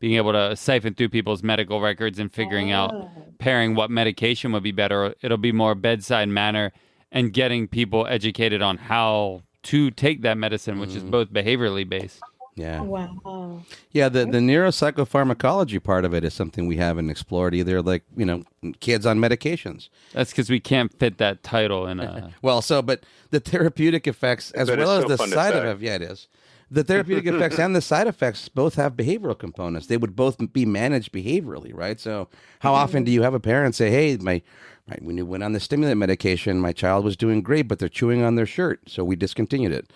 being able to siphon through people's medical records and figuring out pairing what medication would be better. It'll be more bedside manner and getting people educated on how to take that medicine, which is both behaviorally based. Yeah. Wow. Yeah, the neuropsychopharmacology part of it is something we haven't explored either, like, kids on medications. That's because we can't fit that title in a... but the therapeutic effects as well as the side effects, it is. The therapeutic effects and the side effects both have behavioral components. They would both be managed behaviorally, right? So how often do you have a parent say, hey, when you went on the stimulant medication, my child was doing great, but they're chewing on their shirt, so we discontinued it.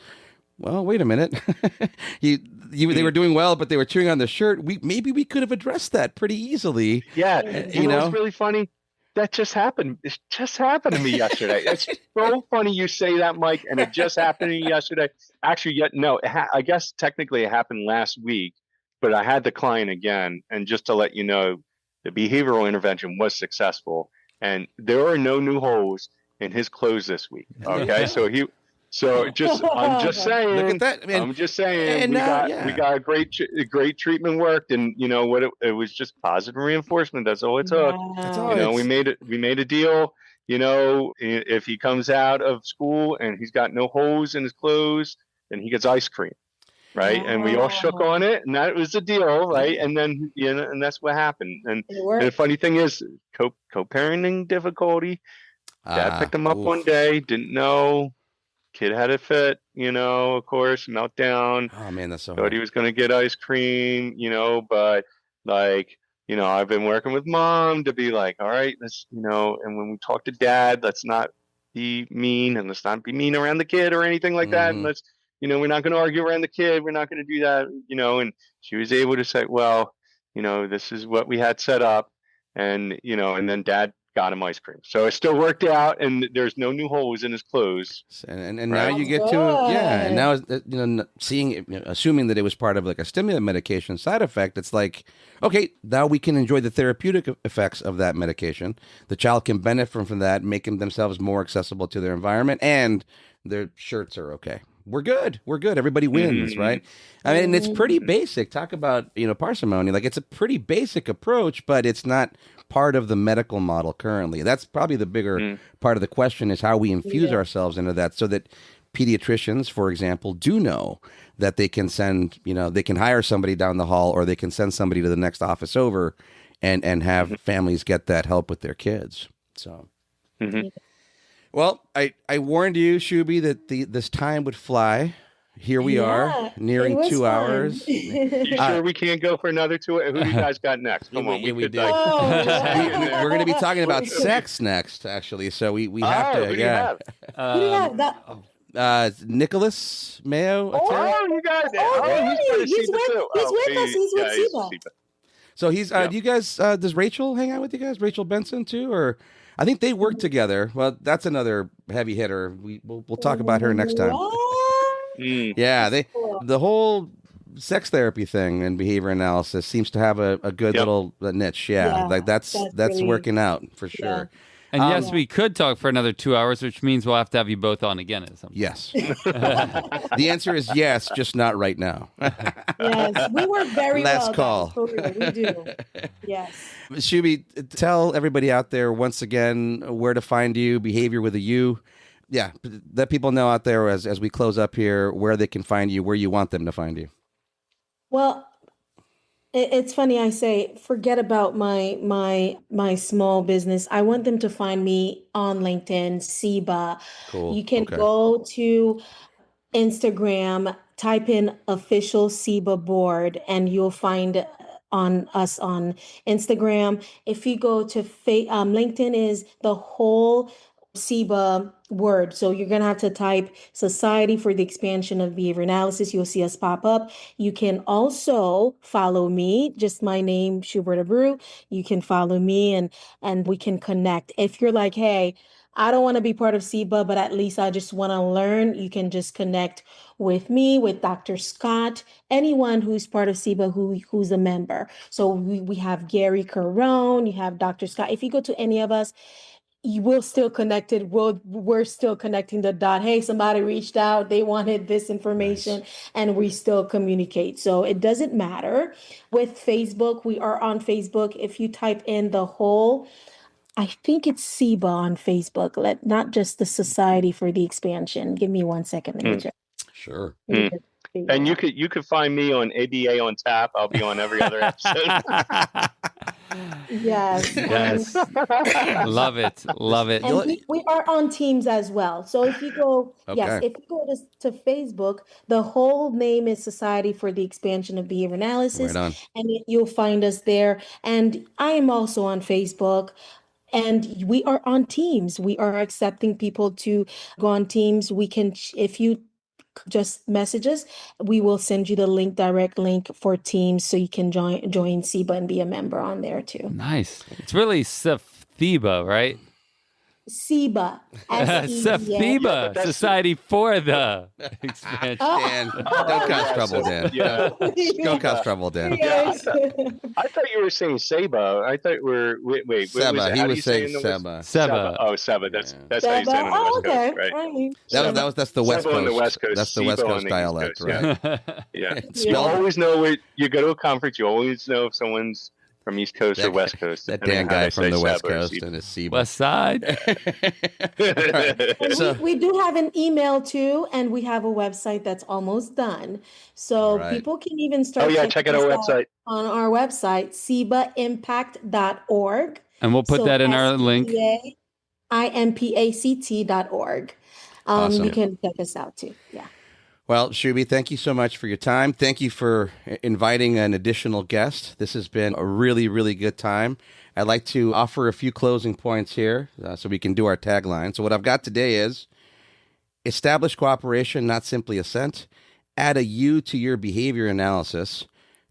Well, wait a minute. They were doing well, but they were chewing on the shirt. Maybe we could have addressed that pretty easally. Yeah. It's really funny. That just happened. It just happened to me yesterday. It's so funny you say that, Mike, and it just happened to me yesterday. Actually, I guess technically it happened last week, but I had the client again. And just to let you know, the behavioral intervention was successful, and there are no new holes in his clothes this week. Okay. I'm just saying. Look at that. I'm just saying. We got a great treatment worked, and it was just positive reinforcement. That's all it took. That's all we made a deal. If he comes out of school and he's got no holes in his clothes, then he gets ice cream. right? And we all shook on it, and that was the deal, right? And then, and that's what happened. And the funny thing is, co-parenting difficulty. Dad picked him up one day, didn't know. Kid had a fit, of course, meltdown. Oh man, that's so thought hard. he was going to get ice cream, but like, I've been working with mom to be like, all right, let's, and when we talk to dad, let's not be mean, and let's not be mean around the kid or anything like that. And let's, we're not going to argue around the kid. We're not going to do that, and she was able to say, well, this is what we had set up. And, and then dad got him ice cream. So it still worked out, and there's no new holes in his clothes. And now you get to, and now, assuming that it was part of like a stimulant medication side effect, it's like, okay, now we can enjoy the therapeutic effects of that medication. The child can benefit from that, making themselves more accessible to their environment, and their shirts are okay. We're good. Everybody wins, right? I mean, it's pretty basic. Talk about, parsimony. Like, it's a pretty basic approach, but it's not part of the medical model currently. That's probably the bigger part of the question, is how we infuse ourselves into that, so that pediatricians, for example, do know that they can send, they can hire somebody down the hall, or they can send somebody to the next office over and have families get that help with their kids. So, well, I warned you, Shuby, that this time would fly. Here we are, nearing 2 hours. You sure we can't go for another 2 hours? Who do you guys got next? Come on, we do. We're going to be talking about sex next, actually. So we have to. Who do you have? Who do you have? Nicholas Mayo. You guys! He's with us. He's with Siba. So he's. Do you guys? Does Rachel hang out with you guys? Rachel Benson too, or? I think they work together. Well, that's another heavy hitter. We'll talk about her next time. Yeah, the whole sex therapy thing and behavior analysis seems to have a good little niche. Yeah, like that's really, working out for sure. And yes, we could talk for another 2 hours, which means we'll have to have you both on again at some point. Yes. The answer is yes, just not right now. Yes, we work very well. Last call. For real. We do. Yes. Shuby, tell everybody out there once again where to find you, Behavior with a U. Yeah, let people know out there as we close up here where they can find you, where you want them to find you. Well, it's funny I say, forget about my small business. I want them to find me on LinkedIn, Siba. Cool. You can go to Instagram, type in official Siba board, and you'll find on us on Instagram. If you go to LinkedIn, is the whole Siba word. So you're going to have to type Society for the Expansion of Behavior Analysis. You'll see us pop up. You can also follow me, just my name, Shouberte Abreu. You can follow me and we can connect. If you're like, hey, I don't want to be part of Siba, but at least I just want to learn, you can just connect with me, with Dr. Scott, anyone who's part of Siba who's a member. So we have Gary Carone, you have Dr. Scott. If you go to any of us, you will still connected. We're still connecting the dot. Hey, somebody reached out. They wanted this information, and we still communicate. So it doesn't matter. With Facebook, we are on Facebook. If you type in the whole, I think it's Siba on Facebook. Not just the Society for the Expansion. Give me 1 second. Let me check. Sure. And you could find me on ABA on Tap. I'll be on every other episode. Yes. Love it. And we are on Teams as well. So if you go, if you go to Facebook, the whole name is Society for the Expansion of Behavior Analysis. Right on. And you'll find us there. And I am also on Facebook. And we are on Teams. We are accepting people to go on Teams. We can, if you just message us, we will send you the direct link for Teams, so you can join Siba and be a member on there too. Nice. It's really Siba, right? Siba. Siba, Society for the Expansion. Dan, don't cause trouble, Dan. Yeah. Don't cause trouble, Dan. Yes. I thought you were saying Saba. I thought wait. Seba. He was saying Seba. Seba. Oh, Seba. That's how you say it on the West Coast, right? That's the West Seba Coast. on the West Coast. That's the West Seba Coast on the dialect, East Coast, right? Yeah. It's You spelled- always know you go to a conference. You always know if someone's from East Coast or West Coast. That Dan guy from the West Coast and his Seba. West Side. And So- we do have an email too, and we have a website that's almost done. So Right. people can even start. Oh yeah, checking check out our us website. on our website, sebaimpact.org. And we'll put that in our link. SEBAIMPACT.org. Awesome. You can check us out too. Yeah. Well, Shuby, thank you so much for your time. Thank you for inviting an additional guest. This has been a really, really good time. I'd like to offer a few closing points here so we can do our tagline. So what I've got today is establish cooperation, not simply assent. Add a U to your behavior analysis.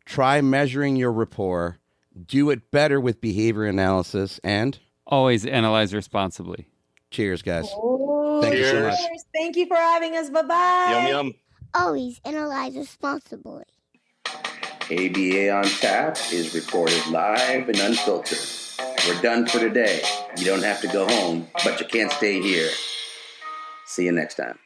Try measuring your rapport. Do it better with behavior analysis. And Always analyze responsibly. cheers, guys. Oh, Thank you so much. cheers. Thank you for having us. Bye-bye. Yum yum. Always analyze responsibly. ABA on Tap is recorded live and unfiltered. We're done for today. You don't have to go home, but you can't stay here. See you next time.